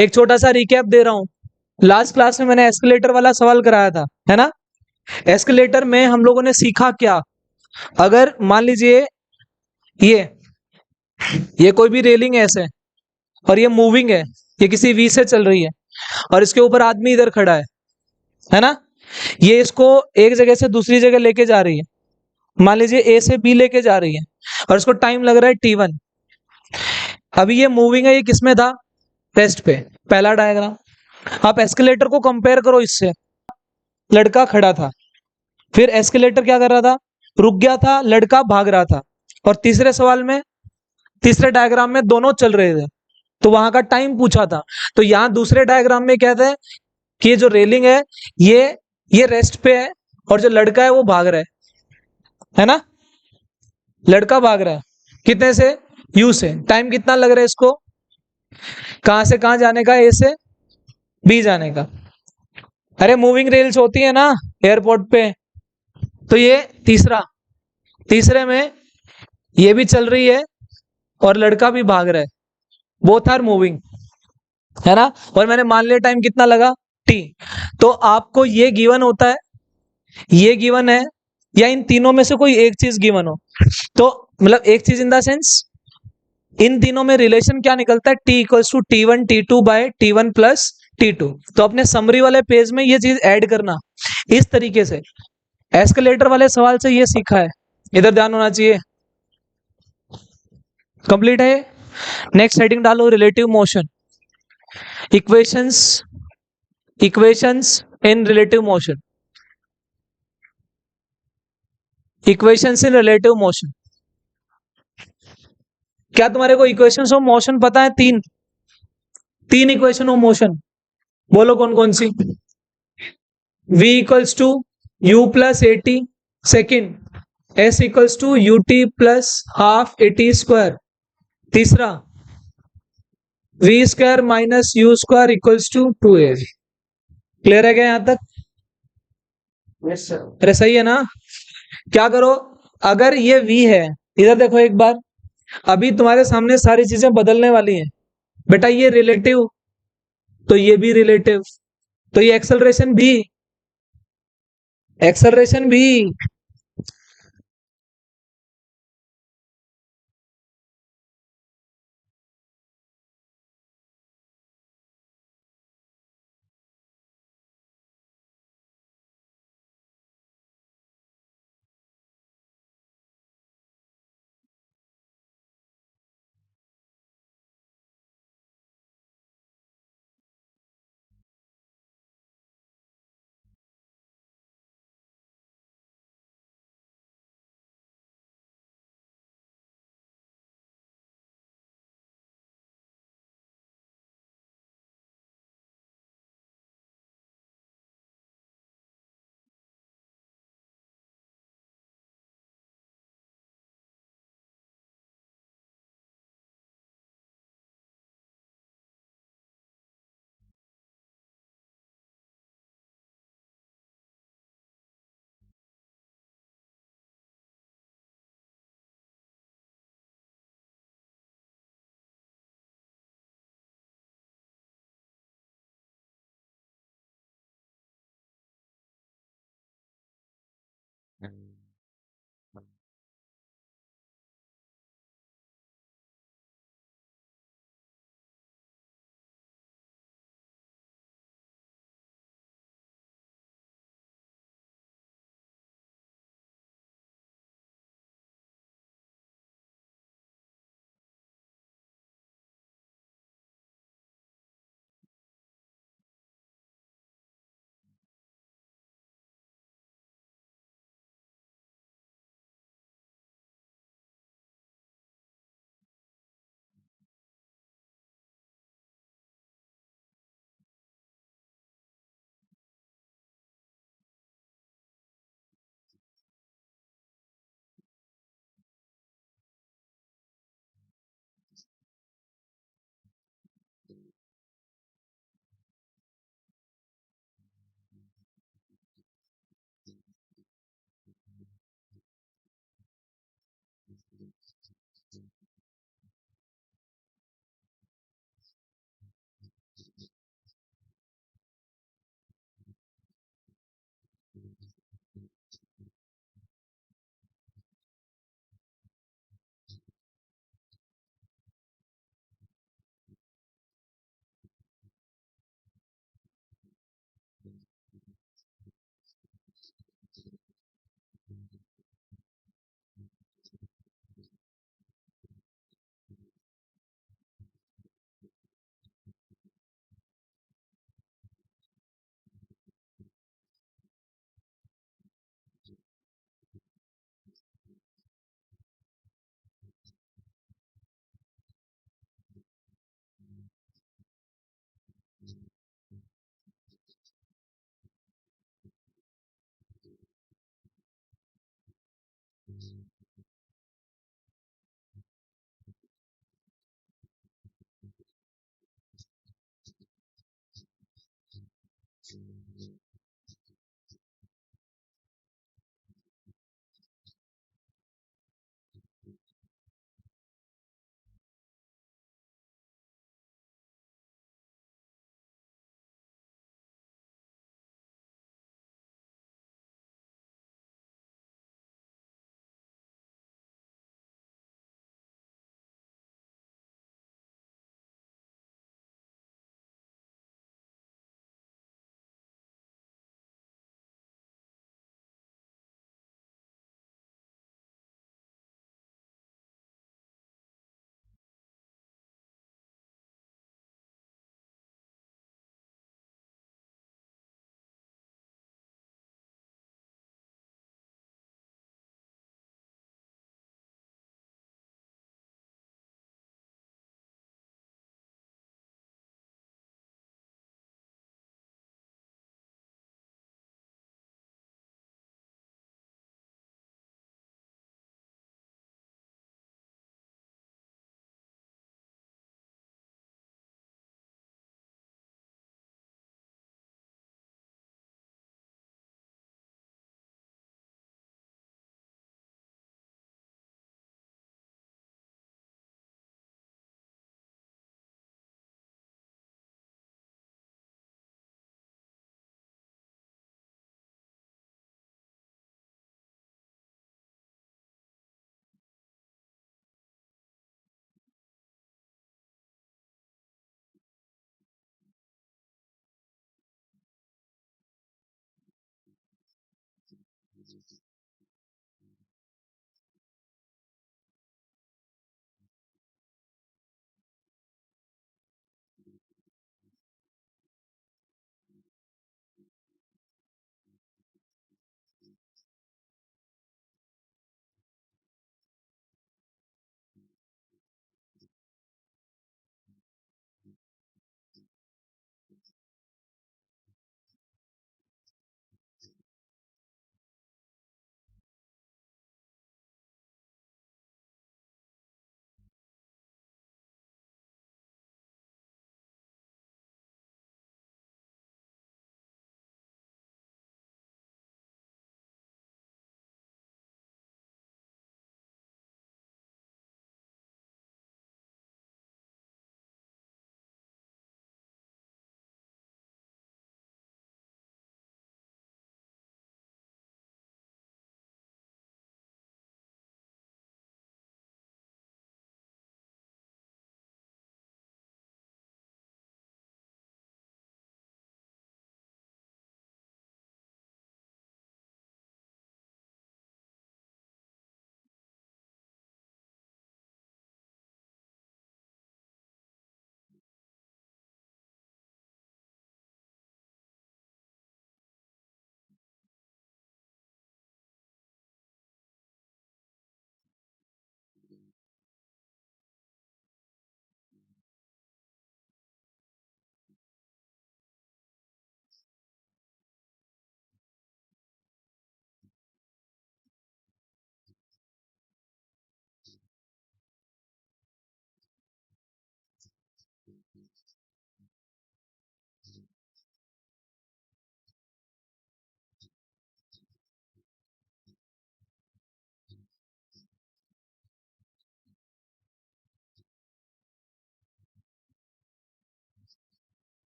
एक छोटा सा रिकैप दे रहा हूं। लास्ट क्लास में मैंने एस्केलेटर वाला सवाल कराया था, है ना। एस्केलेटर में हम लोगों ने सीखा क्या, अगर मान लीजिए ये ये कोई भी रेलिंग है ऐसे, और ये मूविंग है, ये किसी वी से चल रही है, और इसके ऊपर आदमी इधर खड़ा है ना। ये इसको एक जगह से दूसरी जगह लेके जा रही है, मान लीजिए ए से बी लेके जा रही है, और इसको टाइम लग रहा है T1। अभी ये मूविंग है, ये किसमें था, रेस्ट पे। पहला डायग्राम। आप एस्केलेटर को कंपेयर करो इससे। लड़का खड़ा था, फिर एस्केलेटर क्या कर रहा था, रुक गया था, लड़का भाग रहा था। और तीसरे सवाल में, तीसरे डायग्राम में दोनों चल रहे थे, तो वहां का टाइम पूछा था। तो यहाँ दूसरे डायग्राम में कहते हैं कि ये जो रेलिंग है, ये रेस्ट पे है, और जो लड़का है वो भाग रहा है ना। लड़का भाग रहा है कितने से, यू से। टाइम कितना लग रहा है इसको, कहां से कहां जाने का, ए से बी जाने का। अरे मूविंग रेल्स होती है ना एयरपोर्ट पे। तो ये तीसरा, तीसरे में ये भी चल रही है और लड़का भी भाग रहा है, बोथ आर मूविंग, है ना। और मैंने मान लिया टाइम कितना लगा, टी। तो आपको ये गिवन होता है, ये गिवन है, या इन तीनों में से कोई एक चीज गिवन हो, तो मतलब एक चीज इन द सेंस, इन तीनों में रिलेशन क्या निकलता है, T equals to T1 T2 by T1 plus T2। तो अपने समरी वाले पेज में ये चीज ऐड करना इस तरीके से। एस्केलेटर वाले सवाल से ये सीखा है, इधर ध्यान होना चाहिए। कंप्लीट है। नेक्स्ट हेडिंग डालो, रिलेटिव मोशन। इक्वेशंस, इक्वेशंस इन रिलेटिव मोशन, इक्वेशंस इन रिलेटिव मोशन। क्या तुम्हारे को इक्वेशंस ऑफ मोशन पता है, तीन, तीन इक्वेशन ऑफ मोशन, बोलो कौन कौन सी। v equals to u plus a t, second S equals to u t plus half A T square, तीसरा v square minus you square equals to 2a। Clear है क्या यहां तक। Yes sir. अरे सही है ना। क्या करो, अगर ये v है, इधर देखो एक बार, अभी तुम्हारे सामने सारी चीजें बदलने वाली हैं बेटा। ये रिलेटिव, तो ये भी रिलेटिव, तो ये एक्सेलरेशन भी।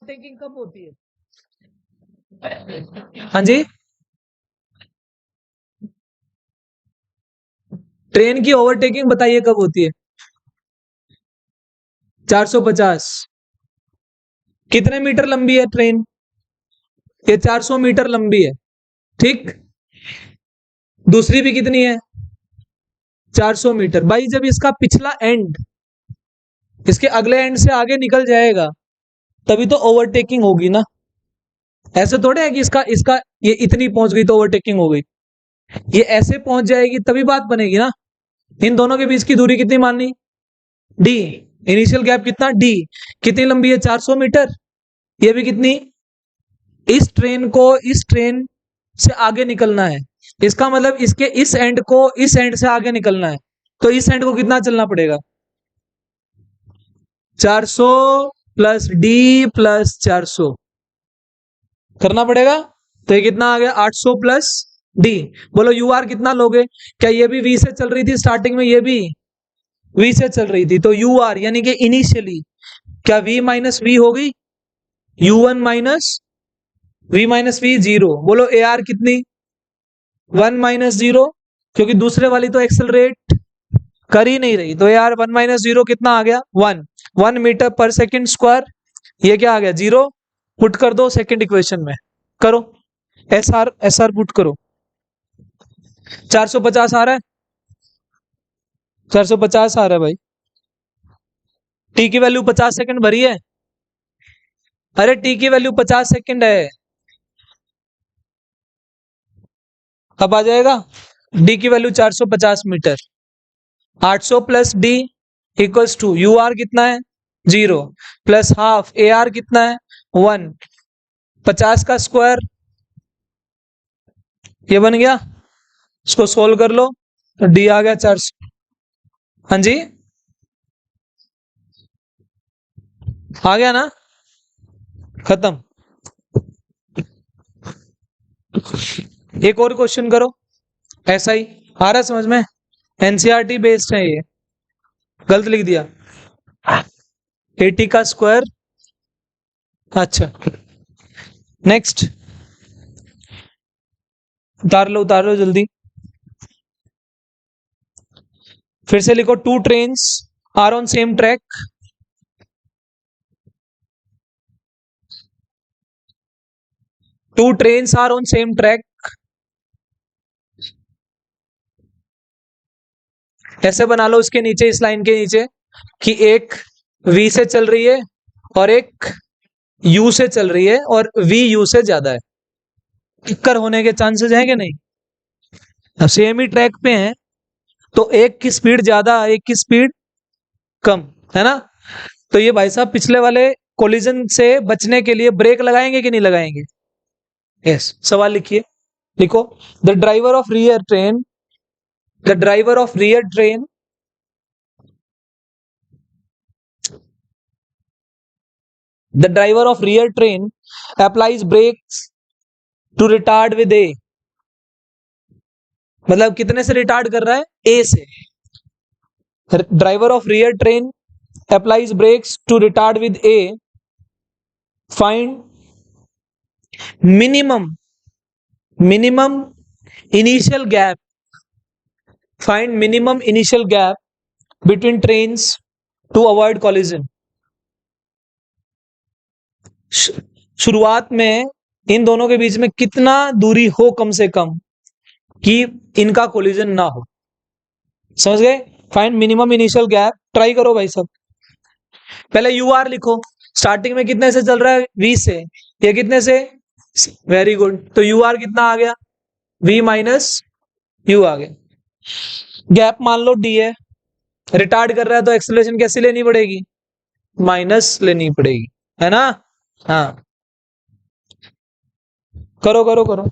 ओवरटेकिंग कब होती है? हाँ जी, ट्रेन की ओवरटेकिंग बताइए कब होती है? 450। कितने मीटर लंबी है ट्रेन? ये 400 मीटर लंबी है, ठीक। दूसरी भी कितनी है? 400 मीटर। भाई जब इसका पिछला एंड इसके अगले एंड से आगे निकल जाएगा तभी तो ओवरटेकिंग होगी ना। ऐसे थोड़े है कि इसका इसका ये इतनी पहुंच गई तो ओवरटेकिंग हो गई। ये ऐसे पहुंच जाएगी तभी बात बनेगी ना। इन दोनों के बीच की दूरी कितनी माननी? डी। इनिशियल गैप कितना? डी। कितनी लंबी है? 400 मीटर। ये भी कितनी? इस ट्रेन को इस ट्रेन से आगे निकलना है, इसका मतलब इसके इस एंड को इस एंड से आगे निकलना है, तो इस एंड को कितना चलना पड़ेगा? 400 प्लस डी प्लस 400 करना पड़ेगा। तो ये कितना आ गया? 800 प्लस डी। बोलो यू आर कितना लोगे? क्या ये भी वी से चल रही थी स्टार्टिंग में? ये भी वी से चल रही थी, तो यू आर यानी कि इनिशियली क्या वी माइनस वी हो गई? You one minus we zero. बोलो ए आर कितनी? 1 - 0, क्योंकि दूसरे वाली तो एक्सेलरेट कर ही नहीं रही, तो यार 1 - 0 कितना आ गया? 1। 1 मीटर पर सेकेंड स्क्वायर। ये क्या आ गया? 0। पुट कर दो सेकेंड इक्वेशन में, करो। एस आर पुट करो। 450 आ रहा है, 450 आ रहा है भाई। टी की वैल्यू 50 सेकंड भरी है। अरे टी की वैल्यू 50 सेकंड है। अब आ जाएगा। डी की वैल्यू 450 मीटर। 800 plus D equals to U R कितना है? 0 प्लस हाफ ए आर कितना है? 1। 50 का स्क्वायर ये बन गया, इसको सोल्व कर लो तो डी आ गया 400। हाँ जी, आ गया ना? खत्म। एक और क्वेश्चन करो। ऐसा ही आ रहा है समझ में? एनसीईआरटी बेस्ड है ये। गलत लिख दिया। 80 का स्क्वायर। अच्छा, नेक्स्ट। उतार लो जल्दी। फिर से लिखो, 2 trains are on same track. Two trains are on same track. ऐसे बना लो उसके नीचे, इस लाइन के नीचे, कि एक V से चल रही है और एक U से चल रही है और V U से ज्यादा है। टक्कर होने के चांसेस हैं कि नहीं? अब सेम ही ट्रैक पे हैं तो एक की स्पीड ज्यादा, एक की स्पीड कम, है ना? तो ये भाई साहब पिछले वाले कोलिजन से बचने के लिए ब्रेक लगाएंगे कि नहीं लगाएंगे? यस। सवाल लिखिए, लिखो। The driver of rear train the driver of rear train the driver of rear train applies brakes to retard with a. मतलब कितने से रिटार्ड कर रहा है? ए से। Driver of rear train applies brakes to retard with a. Find minimum initial gap between trains to avoid collision. शुरुआत में इन दोनों के बीच में कितना दूरी हो कम से कम कि इनका कोलिजन ना हो। समझ गए? Find minimum initial gap. Try करो भाई सब। पहले यू आर लिखो। स्टार्टिंग में कितने से चल रहा है? वी से। ये कितने से? Very good. तो यू आर कितना आ गया? वी माइनस यू आ गया। गैप मान लो डी है। रिटार्ड कर रहा है तो एक्सेलरेशन कैसे लेनी पड़ेगी? माइनस लेनी पड़ेगी, है ना? हाँ, करो करो करो।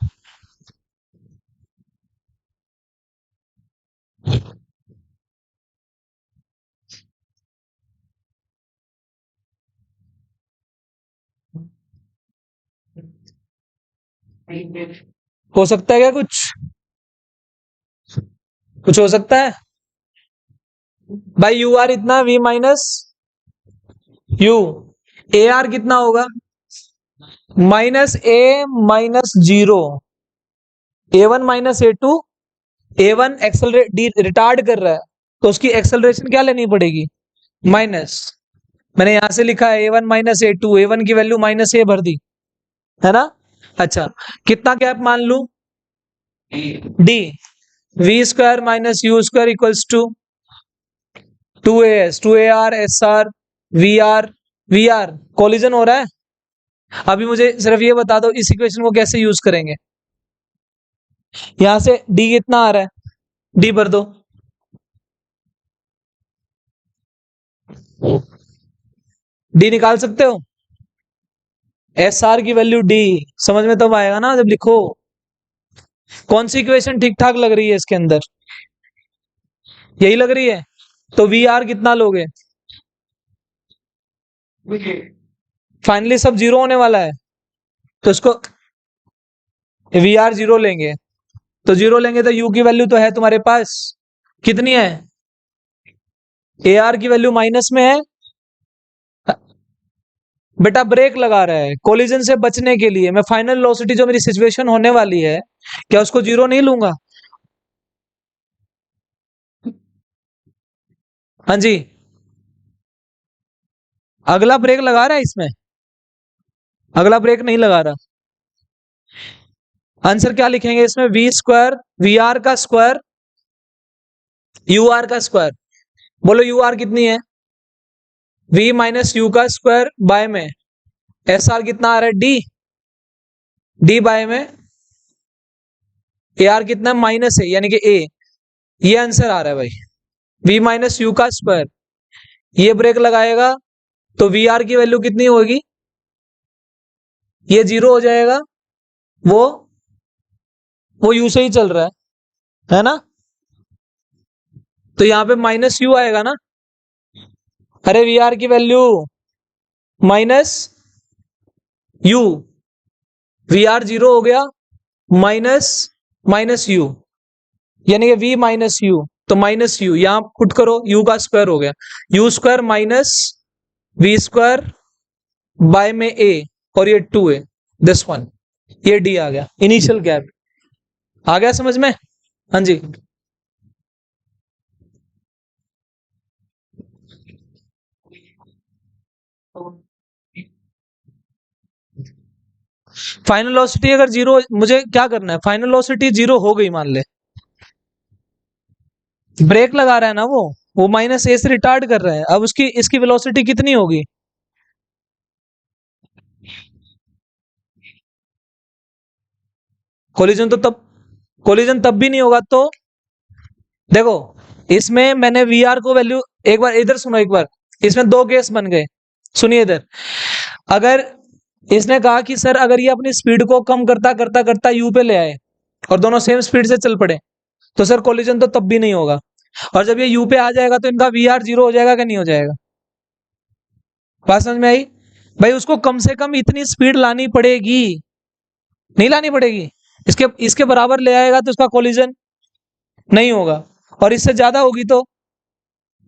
हो सकता है क्या कुछ? कुछ हो सकता है भाई? यू आर इतना, v minus u. A r कितना होगा? Minus a minus zero, A1 minus A2, A1 accelerate retard कर रहा है तो उसकी एक्सेलरेशन क्या लेनी पड़ेगी, माइनस। मैंने यहां से लिखा है A1 माइनस A2, A1 की वैल्यू माइनस ए भर दी, है ना। अच्छा, कितना गैप मान लू, D, V square minus you square equals to 2as 2ar SR VR, VR collision हो रहा है। अभी मुझे सिर्फ ये बता दो इस इक्वेशन को कैसे यूज करेंगे। यहां से डी कितना आ रहा है, डी भर दो, डी निकाल सकते हो, एस आर की वैल्यू डी, समझ में तब आएगा ना जब लिखो। कौन सी इक्वेशन ठीक ठाक लग रही है इसके अंदर, यही लग रही है। तो वी आर कितना लोगे, फाइनली सब जीरो होने वाला है तो इसको वी आर जीरो लेंगे, तो जीरो लेंगे तो यू की वैल्यू तो है तुम्हारे पास, कितनी है, ए आर की वैल्यू माइनस में है। बेटा ब्रेक लगा रहा है कोलिजन से बचने के लिए, मैं फाइनल वेलोसिटी जो मेरी सिचुएशन होने वाली है क्या उसको जीरो नहीं लूंगा। हाँ जी, अगला ब्रेक लगा रहा है इसमें, अगला ब्रेक नहीं लगा रहा। आंसर क्या लिखेंगे इसमें, वी स्क्वायर वी आर का स्क्वायर यू आर का स्क्वायर, बोलो यू आर कितनी है, वी माइनस यू का स्क्वायर बाय में एस आर कितना आ रहा है, डी, डी बाय में ए आर कितना माइनस है यानी कि ए, ये आंसर आ रहा है भाई, वी माइनस यू का स्क्वायर। ये ब्रेक लगाएगा तो वी आर की वैल्यू कितनी होगी, ये जीरो हो जाएगा, वो वो यू से ही चल रहा है ना, तो यहां पे माइनस यू आएगा ना। अरे वी आर की value minus U, V R zero हो गया, माइनस माइनस यू यानी कि वी माइनस यू, तो माइनस यू यहां पुट करो, यू का स्क्वायर हो गया, U square minus V square by में ए, और ये टू है दिस वन, ये डी आ गया, इनिशियल गैप आ गया समझ में। हाँ जी, फाइनल वेलोसिटी अगर जीरो, मुझे क्या करना है, फाइनल वेलोसिटी जीरो हो गई मान ले, ब्रेक लगा रहा है ना वो माइनस ए से रिटार्ड कर रहा है, अब उसकी इसकी वेलोसिटी कितनी होगी, कोलिजन तो तब, कोलिजन तब भी नहीं होगा तो देखो, इसमें मैंने वी आर को वैल्यू, एक बार इधर सुनो एक बार, इसमें दो केस बन गए, सुनिए इधर। अगर इसने कहा कि सर अगर ये अपनी स्पीड को कम करता करता करता यू पे ले आए और दोनों सेम स्पीड से चल पड़े तो सर कोलिजन तो तब भी नहीं होगा, और जब ये यू पे आ जाएगा तो इनका वी आर जीरो हो जाएगा कि नहीं हो जाएगा। बात समझ में आई, भाई उसको कम से कम इतनी स्पीड लानी पड़ेगी, नहीं लानी पड़ेगी, इसके इसके बराबर ले आएगा तो उसका कोलिजन नहीं होगा, और इससे ज्यादा होगी तो,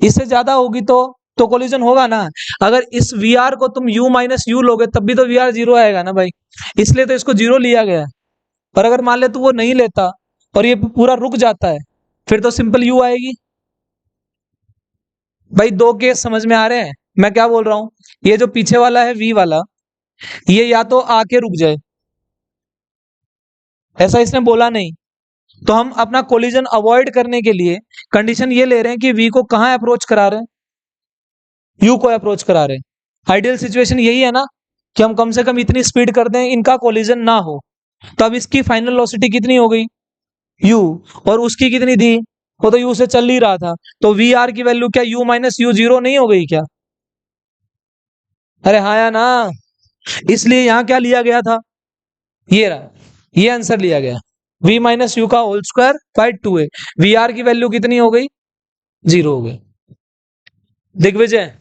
इससे ज्यादा होगी तो कोलिजन होगा ना। अगर इस वी आर को तुम u माइनस यू लोगे तब भी तो वी आर जीरो आएगा ना भाई, इसलिए तो इसको जीरो लिया गया है। पर अगर मान ले तू वो नहीं लेता और ये पूरा रुक जाता है फिर तो सिंपल u आएगी। भाई दो केस समझ में आ रहे हैं मैं क्या बोल रहा हूं, ये जो पीछे वाला है v वाला, ये या तो आके रुक जाए, ऐसा इसने बोला नहीं, तो हम अपना कोलिजन अवॉइड करने के लिए कंडीशन ये ले रहे हैं कि v को कहां अप्रोच करा रहे हैं, u को अप्रोच करा रहे हैं। आइडियल सिचुएशन यही है ना कि हम कम से कम इतनी स्पीड कर दें इनका कोलिजन ना हो, तो अब इसकी फाइनल वेलोसिटी कितनी हो गई, u, और उसकी कितनी थी, वो तो u से चल ही रहा था, तो वी आर की वैल्यू क्या u माइनस यू जीरो नहीं हो गई क्या, अरे हाँ या ना। इसलिए यहां क्या लिया गया था, ये रहा, ये आंसर लिया गया, v माइनस यू का होल स्क्वायर बाई टू है, वी आर की वैल्यू कितनी हो गई, जीरो हो गई। दिग्विजय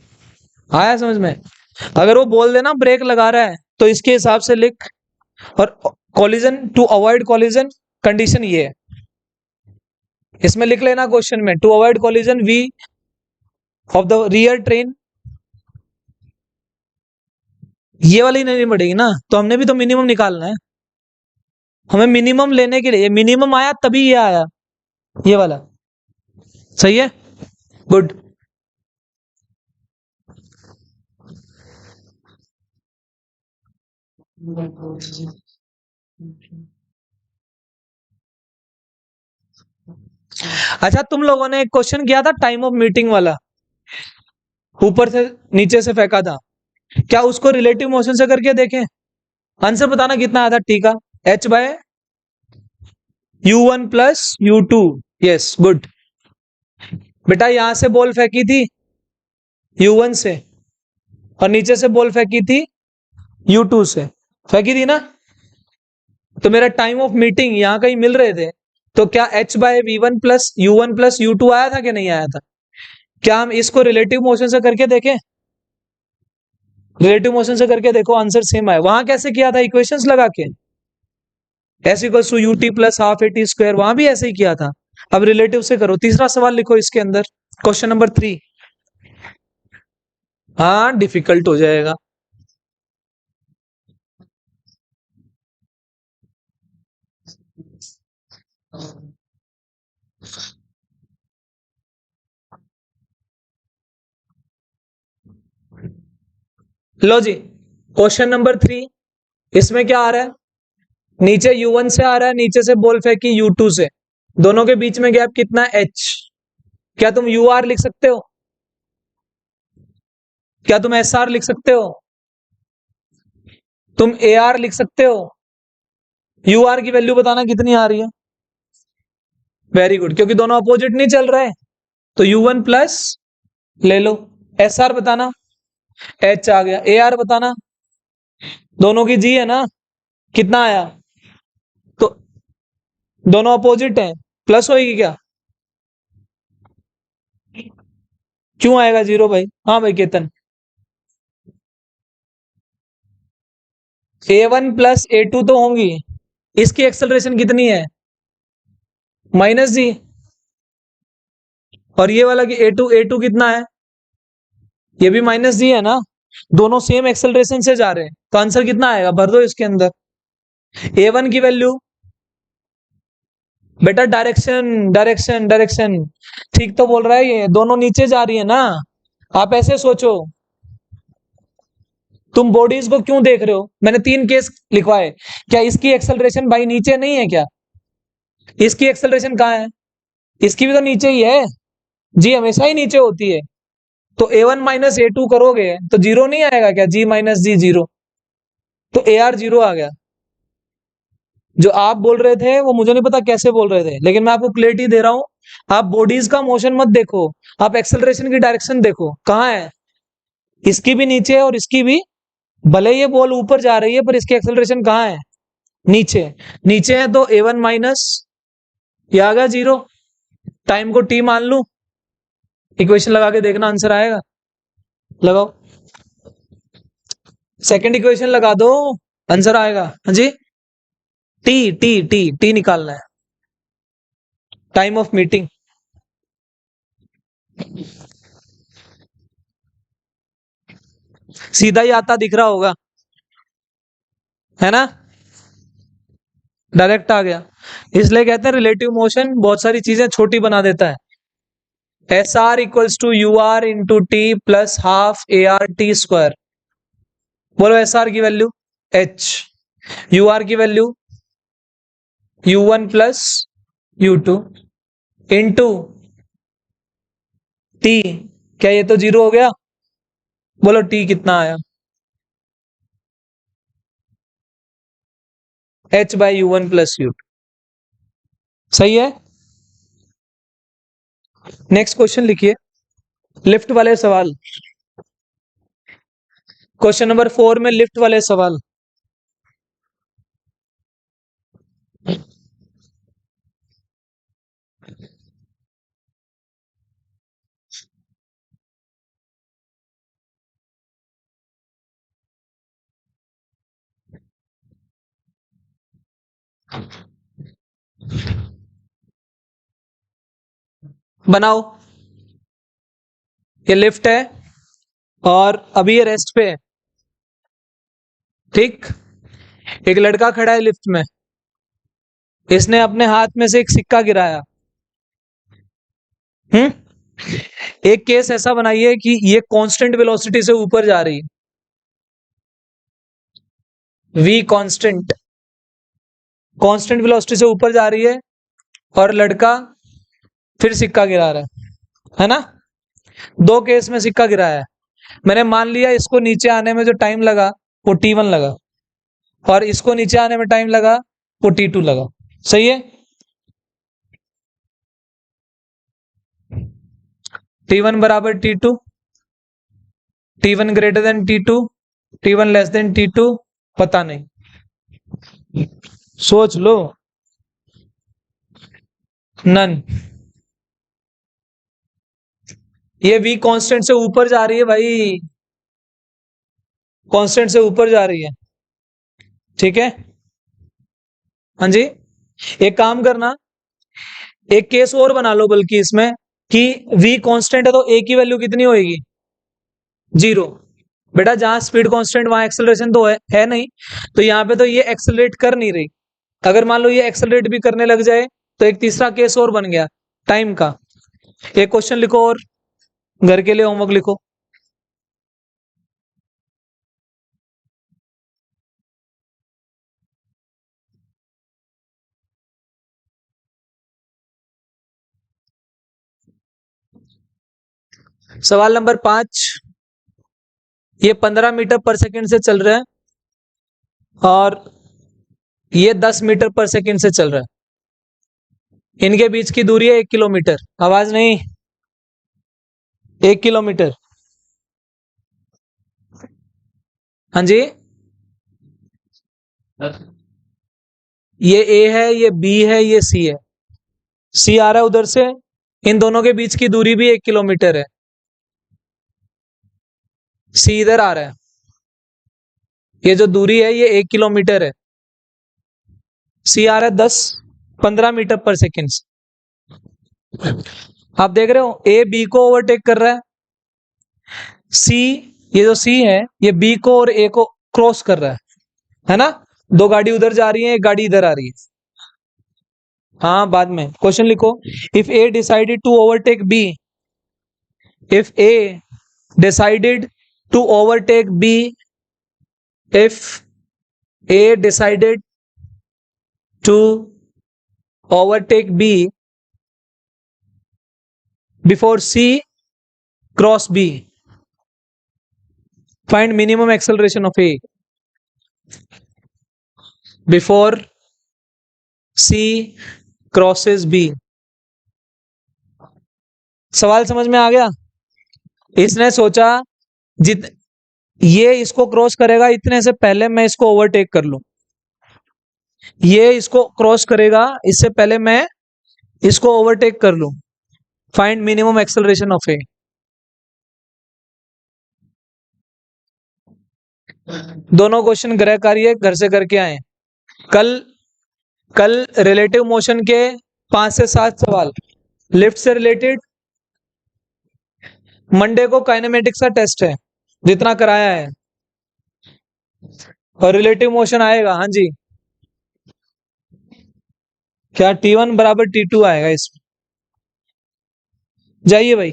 आया समझ में, अगर वो बोल देना ब्रेक लगा रहा है तो इसके हिसाब से लिख, और collision to avoid collision condition ये है, इसमें लिख लेना क्वेश्चन में, to avoid collision V of the rear train ये वाली नहीं बढ़ेगी ना, तो हमने भी तो मिनिमम निकालना है। हमें मिनिमम लेने के लिए मिनिमम आया तभी ये आया, ये वाला। सही है, गुड। अच्छा, तुम लोगों ने एक क्वेश्चन किया था टाइम ऑफ मीटिंग वाला, ऊपर से नीचे से फेंका था, क्या उसको रिलेटिव मोशन से करके देखें? आंसर बताना कितना आया था टी का। H by u1 plus u2। Yes, good. बेटा यहां से बॉल फेंकी थी u1 से, और नीचे से बॉल फेंकी थी u2 से, फेंकी थी ना? तो मेरा टाइम ऑफ मीटिंग यहाँ कहीं मिल रहे थे, तो क्या h bye v1 plus u1 plus u2 आया था कि नहीं आया था? क्या हम इसको रिलेटिव मोशन से करके देखें? रिलेटिव मोशन से करके देखो, आंसर सेम आए। वहां कैसे किया था, इक्वेशंस लगा के, S equals to UT plus half A T square, वहां भी ऐसे ही किया था। अब रिलेटिव से करो। तीसरा सवाल लिखो इसके अंदर, क्वेश्चन नंबर 3। हाँ, डिफिकल्ट हो जाएगा। लो जी, क्वेश्चन नंबर 3। इसमें क्या आ रहा है? नीचे u1 से आ रहा है, नीचे से बॉल फेंकी u2 से, दोनों के बीच में गैप कितना है? h। क्या तुम यू आर लिख सकते हो? क्या तुम एस आर लिख सकते हो? तुम ए आर लिख सकते हो? यू आर की वैल्यू बताना कितनी आ रही है। वेरी गुड, क्योंकि दोनों अपोजिट नहीं चल रहे, तो u1 प्लस ले लो। एस आर बताना, एच आ गया। ए आर बताना, दोनों की जी है ना, कितना आया? तो दोनों अपोजिट हैं, प्लस होगी क्या? क्यों आएगा जीरो भाई? हाँ भाई केतन। a1 प्लस a2 तो होंगी, इसकी एक्सेलरेशन कितनी है? माइनस जी। और ये वाला कि a2 कितना है? ये भी माइनस जी है ना। दोनों सेम एक्सेलरेशन से जा रहे हैं, तो आंसर कितना आएगा, भर दो इसके अंदर। a1 की वैल्यू, बेटा डायरेक्शन डायरेक्शन डायरेक्शन, ठीक तो बोल रहा है, ये दोनों नीचे जा रही है ना। आप ऐसे सोचो, तुम बॉडीज को क्यों देख रहे हो? मैंने 3 केस लिखवाए। क्या इसकी एक्सेलरेशन भाई नीचे नहीं है क्या? इसकी एक्सेलरेशन कहाँ है? इसकी भी तो नीचे ही है, जी हमेशा ही नीचे होती है। तो a1 माइनस a2 करोगे तो जीरो नहीं आएगा क्या? जी माइनस जी जीरो, तो ए आर जीरो आ गया। जो आप बोल रहे थे वो मुझे नहीं पता कैसे बोल रहे थे, लेकिन मैं आपको क्लियरिटी दे रहा हूं। आप बॉडीज का मोशन मत देखो, आप एक्सेलरेशन की डायरेक्शन देखो कहाँ है। इसकी भी नीचे है और इसकी भी। भले ये बॉल ऊपर जा रही है पर इसकी एक्सेलरेशन कहाँ है? नीचे। नीचे है तो a1 माइनस, ये आ गया जीरो। टाइम को टी मान लू, इक्वेशन लगा के देखना आंसर आएगा। लगाओ, सेकंड इक्वेशन लगा दो, आंसर आएगा। हाँ जी, टी टी टी टी निकालना है, टाइम ऑफ मीटिंग। सीधा ही आता दिख रहा होगा, है ना? डायरेक्ट आ गया। इसलिए कहते हैं रिलेटिव मोशन बहुत सारी चीजें छोटी बना देता है। S R equals to U R into T plus half A R T square. बोलो एस आर की वैल्यू, एच। यू आर की value u1 plus u2 into T. क्या ये तो जीरो हो गया? बोलो टी कितना आया? h by u1 plus u2। सही है। नेक्स्ट क्वेश्चन लिखिए, लिफ्ट वाले सवाल। क्वेश्चन नंबर 4 में लिफ्ट वाले सवाल। बनाओ। ये लिफ्ट है और अभी ये रेस्ट पे है। ठीक। एक लड़का खड़ा है लिफ्ट में, इसने अपने हाथ में से एक सिक्का गिराया। एक केस ऐसा बनाइए कि ये कांस्टेंट वेलोसिटी से ऊपर जा रही है, v कांस्टेंट, कांस्टेंट वेलोसिटी से ऊपर जा रही है, और लड़का फिर सिक्का गिरा रहा है ना। दो केस में सिक्का गिराया है। मैंने मान लिया इसको नीचे आने में जो टाइम लगा वो t1 लगा, और इसको नीचे आने में टाइम लगा वो t2 लगा। सही है। t1 बराबर t2, t1 greater than t2, t1 less than t2, पता नहीं, सोच लो। नन। ये v कांस्टेंट से ऊपर जा रही है भाई, कांस्टेंट से ऊपर जा रही है। ठीक है। हाँ जी, एक काम करना, एक केस और बना लो बल्कि इसमें, कि v कांस्टेंट है तो a की वैल्यू कितनी होगी, 0। बेटा जहां स्पीड कांस्टेंट वहां एक्सेलरेशन तो है नहीं, तो यहाँ पे तो ये एक्सेलरेट कर नहीं रही। अगर मान लो ये एक्सेलरेट भी करने लग जाए तो एक तीसरा केस और बन गया टाइम का। एक क्वेश्चन लिखो और घर के लिए होमवर्क लिखो। सवाल नंबर 5, ये 15 मीटर पर सेकंड से चल रहा है और ये 10 मीटर पर सेकंड से चल रहा है। इनके बीच की दूरी है 1 किलोमीटर। आवाज नहीं, 1 किलोमीटर। हाँ जी, ये ए है, ये बी है, ये सी है। सी आ रहा है उधर से, इन दोनों के बीच की दूरी भी 1 किलोमीटर है। सी इधर आ रहा है, ये जो दूरी है ये 1 किलोमीटर है। सी आ रहा है 15 मीटर पर सेकेंड। आप देख रहे हो ए बी को ओवरटेक कर रहा है, सी, ये जो सी है ये बी को और ए को क्रॉस कर रहा है ना। दो गाड़ी उधर जा रही है, एक गाड़ी इधर आ रही है। हाँ बाद में क्वेश्चन लिखो। If A decided to overtake B, if A decided to overtake B, if A decided to overtake B before C cross B, find minimum acceleration of A before C crosses B। सवाल समझ में आ गया। इसने सोचा जित ये इसको cross करेगा इतने से पहले मैं इसको ओवरटेक कर लूं, ये इसको क्रॉस करेगा इससे पहले मैं इसको ओवरटेक कर लूं। फाइंड मिनिमम एक्सेलरेशन ऑफ ए। दोनों क्वेश्चन गृह कार्य घर से करके आए। कल कल रिलेटिव मोशन के 5 से 7 सवाल लिफ्ट से रिलेटेड। मंडे को काइनेमेटिक्स का टेस्ट है जितना कराया है, और रिलेटिव मोशन आएगा। हाँ जी, क्या T1 बराबर T2 आएगा इसमें। जाइए भाई।